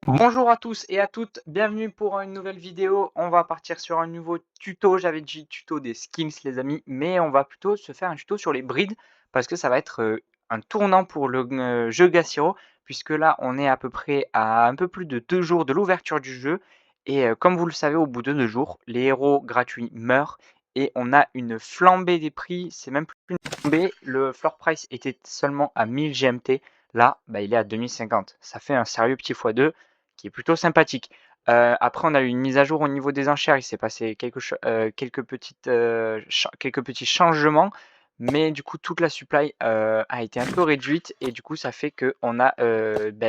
Bonjour à tous et à toutes, bienvenue pour une nouvelle vidéo. On va partir sur un nouveau tuto. J'avais dit tuto des skins les amis, mais on va plutôt se faire un tuto sur les brides parce que ça va être un tournant pour le jeu Gassiro, puisque là on est à peu près à un peu plus de 2 jours de l'ouverture du jeu. Et comme vous le savez, au bout de 2 jours, les héros gratuits meurent et on a une flambée des prix. C'est même plus une flambée, le floor price était seulement à 1000 GMT. Là, bah, il est à 2050. Ça fait un sérieux petit x2 qui est plutôt sympathique. Après, on a eu une mise à jour au niveau des enchères. Il s'est passé quelques petits changements, mais du coup, toute la supply a été un peu réduite et du coup, ça fait qu'on a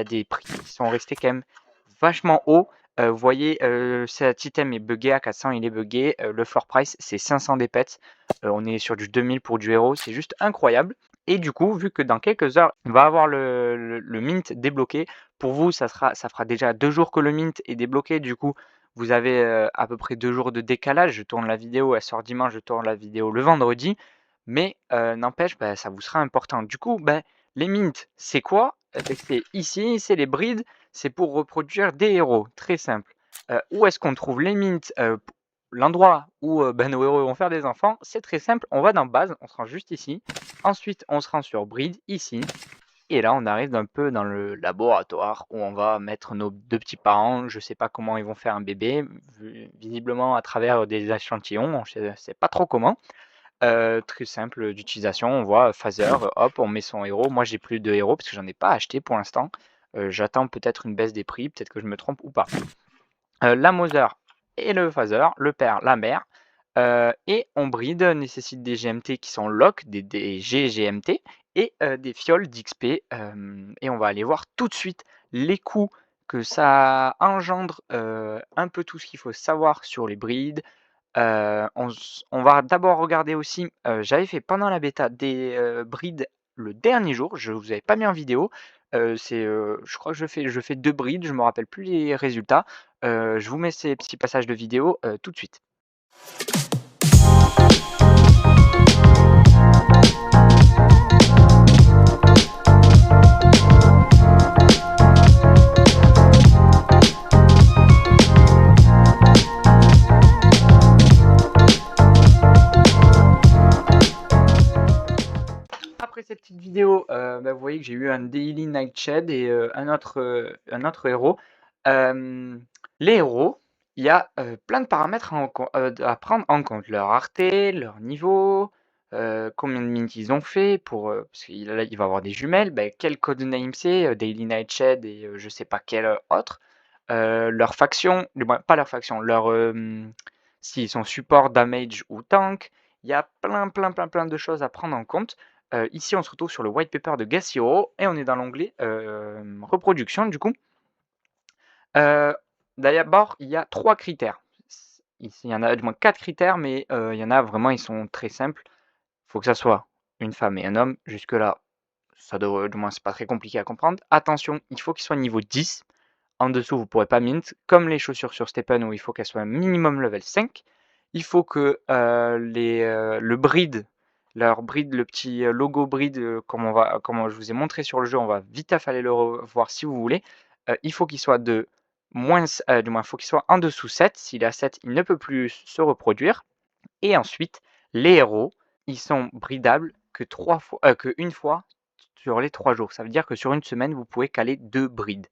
des prix qui sont restés quand même vachement hauts. Vous voyez, cet item est buggé à 400, il est buggé. Le floor price, c'est 500 des pets. On est sur du 2000 pour du héros, c'est juste incroyable. Et du coup, vu que dans quelques heures, on va avoir le mint débloqué, pour vous, ça fera déjà 2 jours que le mint est débloqué. Du coup, vous avez à peu près 2 jours de décalage. Je tourne la vidéo, elle sort dimanche, je tourne la vidéo le vendredi. Mais n'empêche, bah, ça vous sera important. Du coup, bah, les mints, c'est quoi? C'est ici, c'est les brides, c'est pour reproduire des héros. Très simple. Où est-ce qu'on trouve les mints? L'endroit où bah, nos héros vont faire des enfants, c'est très simple. On va dans base, on se rend juste ici. Ensuite, on se rend sur bride, ici. Et là, on arrive un peu dans le laboratoire où on va mettre nos 2 petits parents. Je sais pas comment ils vont faire un bébé, visiblement à travers des échantillons, je sais pas trop comment. Très simple d'utilisation, on voit phaser, hop, on met son héros. Moi, j'ai plus de héros parce que j'en ai pas acheté pour l'instant. J'attends peut-être une baisse des prix, peut-être que je me trompe ou pas. La Mother et le Phaser, le père, la mère. Et on bride nécessite des GMT qui sont lock, des GGMT et des fioles d'XP. Et on va aller voir tout de suite les coûts que ça engendre, un peu tout ce qu'il faut savoir sur les brides. On va d'abord regarder aussi, j'avais fait pendant la bêta des brides le dernier jour, je vous avais pas mis en vidéo. Je crois que je fais 2 brides, je me rappelle plus les résultats. Je vous mets ces petits passages de vidéo tout de suite. Après cette petite vidéo, bah, vous voyez que j'ai eu un Daily Nightshade et un autre héros. Les héros, il y a plein de paramètres à prendre en compte. Leur rareté, leur niveau, combien de minutes ils ont fait, parce qu'il il va avoir des jumelles, bah, quel codename c'est, Daily Nightshade et je sais pas quel autre. Leur faction, du moins pas leur faction, s'ils sont support, damage ou tank. Il y a plein de choses à prendre en compte. Ici, on se retrouve sur le white paper de Gassiro et on est dans l'onglet reproduction du coup. D'abord, il y a 3 critères. Ici, il y en a du moins 4 critères, mais il y en a vraiment, ils sont très simples. Il faut que ça soit une femme et un homme. Jusque-là, ça devrait, du moins, c'est pas très compliqué à comprendre. Attention, il faut qu'il soit niveau 10. En dessous, vous ne pourrez pas mint, comme les chaussures sur Stephen où il faut qu'elles soient minimum level 5. Il faut que le bride, leur bride, le petit logo bride, comme je vous ai montré sur le jeu, on va vite aller le revoir si vous voulez. Il faut qu'il soit du moins, il faut qu'il soit en dessous 7. S'il est à 7, il ne peut plus se reproduire. Et ensuite, les héros, ils sont bridables qu'une fois sur les 3 jours. Ça veut dire que sur une semaine, vous pouvez caler 2 brides.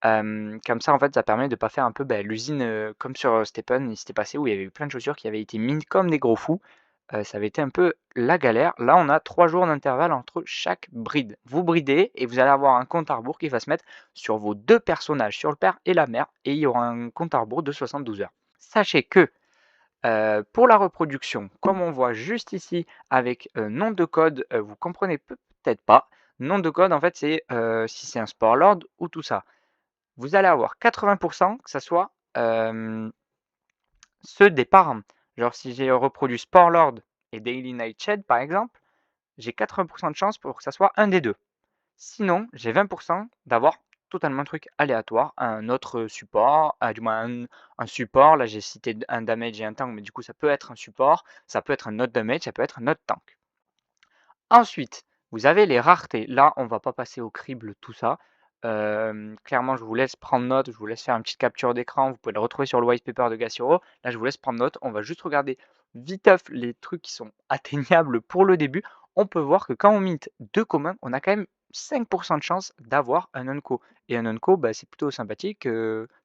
Comme ça, en fait, ça permet de pas faire un peu l'usine comme sur Stephen, il s'était passé où il y avait eu plein de chaussures qui avaient été mines comme des gros fous. Ça avait été un peu la galère. Là, on a 3 jours d'intervalle entre chaque bride. Vous bridez et vous allez avoir un compte à rebours qui va se mettre sur vos 2 personnages, sur le père et la mère, et il y aura un compte à rebours de 72 heures. Sachez que pour la reproduction, comme on voit juste ici avec nom de code, vous comprenez peut-être pas. Nom de code, en fait, c'est si c'est un sport lord ou tout ça. Vous allez avoir 80% que ça soit ceux des parents. Genre si j'ai reproduit Sport Lord et Daily Nightshade par exemple, j'ai 80% de chance pour que ça soit un des deux. Sinon, j'ai 20% d'avoir totalement un truc aléatoire, un autre support, du moins un support. Là, j'ai cité un damage et un tank, mais du coup, ça peut être un support, ça peut être un autre damage, ça peut être un autre tank. Ensuite, vous avez les raretés. Là, on va pas passer au crible tout ça. Clairement, je vous laisse prendre note, je vous laisse faire une petite capture d'écran, vous pouvez le retrouver sur le white paper de Gassiro. Là, je vous laisse prendre note, on va juste regarder viteuf les trucs qui sont atteignables pour le début. On peut voir que quand on mint 2 communs, on a quand même 5 de chance d'avoir un unco. Et un unco, bah, c'est plutôt sympathique,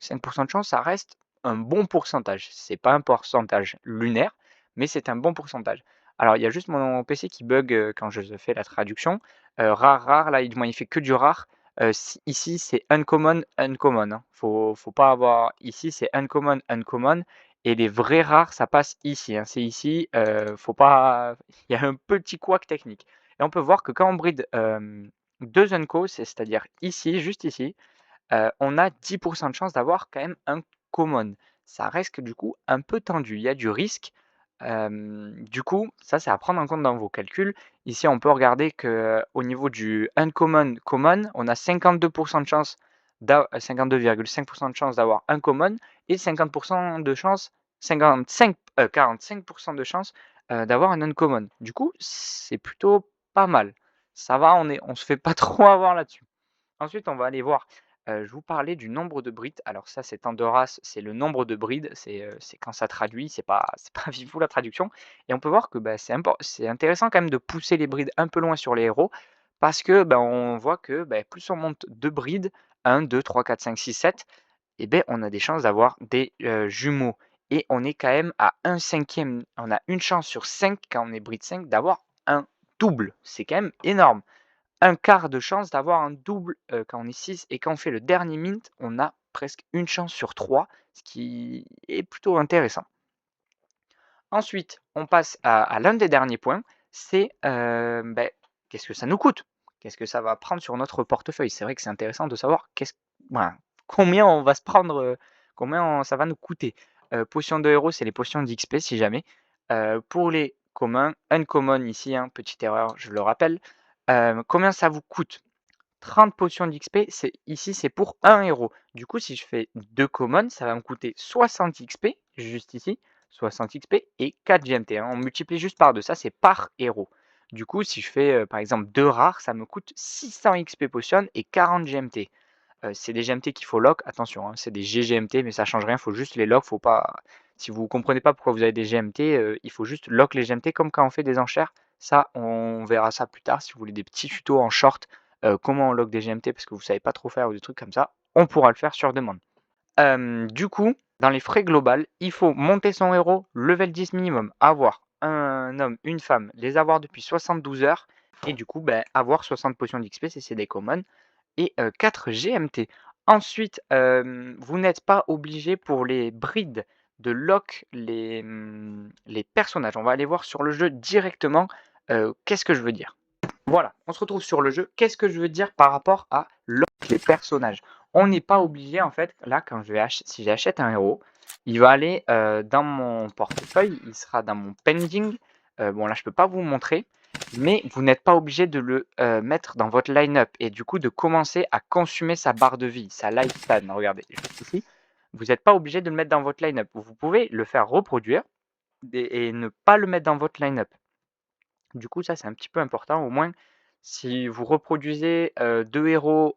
5 de chance, ça reste un bon pourcentage. C'est pas un pourcentage lunaire, mais c'est un bon pourcentage. Alors, il y a juste mon PC qui bug, quand je fais la traduction. Rare, rare, là, il fait que du rare. Ici, c'est uncommon, uncommon, hein. Faut pas avoir. Ici, c'est uncommon, uncommon. Et les vrais rares, ça passe ici, hein. C'est ici. Faut pas. Il y a un petit couac technique. Et on peut voir que quand on bride 2 uncos, c'est-à-dire ici, juste ici, on a 10 de chance d'avoir quand même un common. Ça reste du coup un peu tendu. Il y a du risque. Du coup, ça, c'est à prendre en compte dans vos calculs. Ici, on peut regarder qu'au niveau du uncommon common, on a 52% de chance, 52,5% de chance d'avoir un common et 50% de chance, 45% de chance d'avoir un uncommon. Du coup, c'est plutôt pas mal. Ça va, on se fait pas trop avoir là-dessus. Ensuite, on va aller voir, je vous parlais du nombre de brides. Alors ça, c'est en 2 races, c'est le nombre de brides, c'est quand ça traduit, c'est pas vivou la traduction et on peut voir que, bah, c'est intéressant quand même de pousser les brides un peu loin sur les héros parce que, bah, on voit que, bah, plus on monte de brides, 1, 2, 3, 4, 5, 6, 7, et beh, on a des chances d'avoir des, jumeaux et on est quand même à 1/5, on a une chance sur 5 quand on est bride 5 d'avoir un double. C'est quand même énorme. Un quart de chance d'avoir un double quand on est 6 et quand on fait le dernier mint, on a presque une chance sur 3, ce qui est plutôt intéressant. Ensuite, on passe à l'un des derniers points, c'est qu'est-ce que ça nous coûte? Qu'est-ce que ça va prendre sur notre portefeuille? C'est vrai que c'est intéressant de savoir voilà, combien on va se prendre, ça va nous coûter. Potions de héros, c'est les potions d'XP si jamais. Pour les communs, uncommon ici, hein, petite erreur, je le rappelle. Combien ça vous coûte? 30 potions d'XP, ici c'est pour un héros. Du coup, si je fais 2 commons, ça va me coûter 60 XP, juste ici, 60 XP et 4 GMT, hein. On multiplie juste par 2, ça c'est par héros. Du coup, si je fais par exemple 2 rares, ça me coûte 600 XP potion et 40 GMT. C'est des GMT qu'il faut lock, attention, hein, c'est des GGMT, mais ça change rien, il faut juste les lock, faut pas. Si vous ne comprenez pas pourquoi vous avez des GMT, il faut juste lock les GMT comme quand on fait des enchères. Ça, on verra ça plus tard. Si vous voulez des petits tutos en short, comment on lock des GMT parce que vous savez pas trop faire ou des trucs comme ça, on pourra le faire sur demande. Du coup, dans les frais global, il faut monter son héros, level 10 minimum, avoir un homme, une femme, les avoir depuis 72 heures, et du coup, avoir 60 potions d'XP, c'est des commons, et 4 GMT. Ensuite, vous n'êtes pas obligé pour les brides de lock les personnages. On va aller voir sur le jeu directement qu'est-ce que je veux dire. Voilà, on se retrouve sur le jeu. Qu'est-ce que je veux dire par rapport à lock les personnages? On n'est pas obligé, en fait, là, quand si j'achète un héros, il va aller dans mon portefeuille, il sera dans mon pending. Bon, là, je ne peux pas vous montrer, mais vous n'êtes pas obligé de le mettre dans votre line-up et du coup de commencer à consumer sa barre de vie, sa lifespan. Regardez, juste ici, vous n'êtes pas obligé de le mettre dans votre line-up. Vous pouvez le faire reproduire et ne pas le mettre dans votre line-up. Du coup, ça, c'est un petit peu important. Au moins, si vous reproduisez 2 héros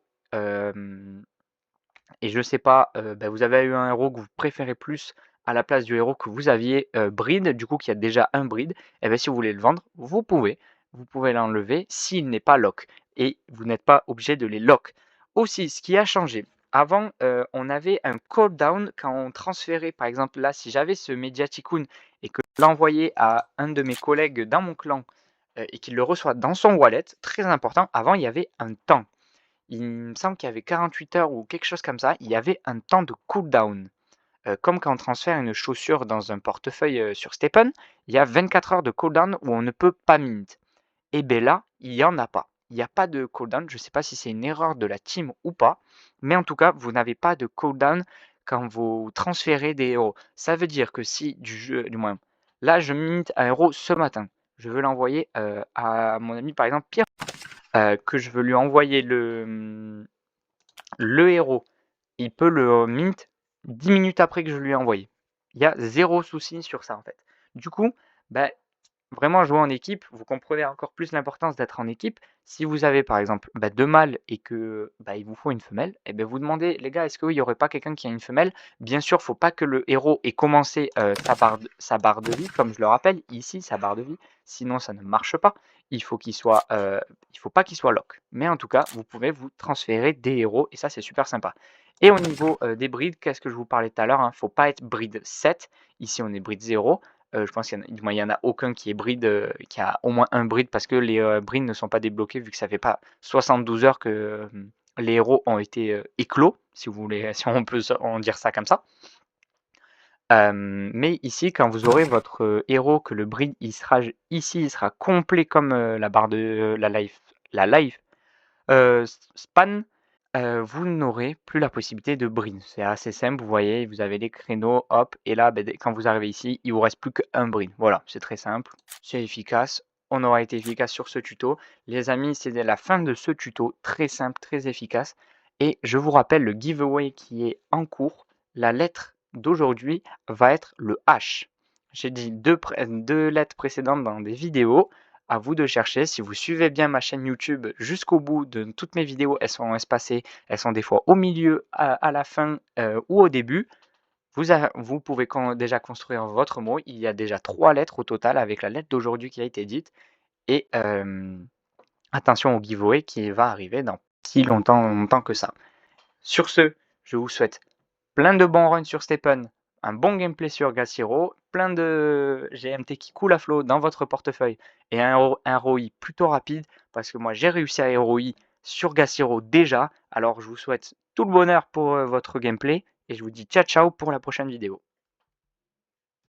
et je sais pas, vous avez eu un héros que vous préférez plus à la place du héros que vous aviez breed, du coup, qui a déjà un breed, et bien si vous voulez le vendre, vous pouvez. Vous pouvez l'enlever s'il n'est pas lock. Et vous n'êtes pas obligé de les lock. Aussi, ce qui a changé, avant, on avait un cooldown quand on transférait, par exemple, là, si j'avais ce Mediaticun et que je l'envoyais à un de mes collègues dans mon clan et qu'il le reçoit dans son wallet, très important, avant, il y avait un temps. Il me semble qu'il y avait 48 heures ou quelque chose comme ça, il y avait un temps de cooldown. Comme quand on transfère une chaussure dans un portefeuille sur Stepen, il y a 24 heures de cooldown où on ne peut pas mint. Et bien là, il n'y en a pas. Il n'y a pas de cooldown. Je ne sais pas si c'est une erreur de la team ou pas, mais en tout cas, vous n'avez pas de cooldown quand vous transférez des héros. Ça veut dire que si du moins, là, je mint un héros ce matin, je veux l'envoyer à mon ami par exemple Pierre, que je veux lui envoyer le héros, il peut le mint 10 minutes après que je lui ai envoyé. Il y a 0 souci sur ça en fait. Du coup, bah, vraiment jouer en équipe, vous comprenez encore plus l'importance d'être en équipe. Si vous avez par exemple, 2 mâles et que, il vous faut une femelle et vous demandez: «Les gars, est-ce qu'il y aurait pas quelqu'un qui a une femelle?» Bien sûr, faut pas que le héros ait commencé, sa barre de vie, comme je le rappelle ici, sa barre de vie, sinon ça ne marche pas. Il faut qu'il soit, il faut pas qu'il soit lock. Mais en tout cas, vous pouvez vous transférer des héros et ça, c'est super sympa. Et au niveau, des breeds, qu'est-ce que je vous parlais tout à l'heure, hein? Faut pas être breed 7. Ici, on est breed 0. Je pense qu'il y en a, du moins, il y en a aucun qui est breed, qui a au moins un breed parce que les breeds ne sont pas débloqués vu que ça fait pas 72 heures que les héros ont été éclos, si vous voulez, si on peut en dire ça comme ça. Mais ici, quand vous aurez votre héros, que le breed il sera complet comme la barre de la life span, vous n'aurez plus la possibilité de breed. C'est assez simple, vous voyez, vous avez les créneaux, hop, et là, quand vous arrivez ici, il vous reste plus qu'un breed. Voilà, c'est très simple, c'est efficace. On aura été efficace sur ce tuto. Les amis, c'est la fin de ce tuto, très simple, très efficace. Et je vous rappelle le giveaway qui est en cours. La lettre d'aujourd'hui va être le H. J'ai dit deux lettres précédentes dans des vidéos. À vous de chercher. Si vous suivez bien ma chaîne YouTube jusqu'au bout de toutes mes vidéos, elles sont espacées, elles sont des fois au milieu, à la fin ou au début. Vous pouvez déjà construire votre mot. Il y a déjà 3 lettres au total avec la lettre d'aujourd'hui qui a été dite. Et attention au giveaway qui va arriver dans si longtemps que ça. Sur ce, je vous souhaite plein de bons runs sur Stephen, un bon gameplay sur Gassiro, plein de GMT qui coule à flot dans votre portefeuille et un ROI plutôt rapide parce que moi j'ai réussi à ROI sur Gassiro déjà. Alors je vous souhaite tout le bonheur pour votre gameplay et je vous dis ciao ciao pour la prochaine vidéo.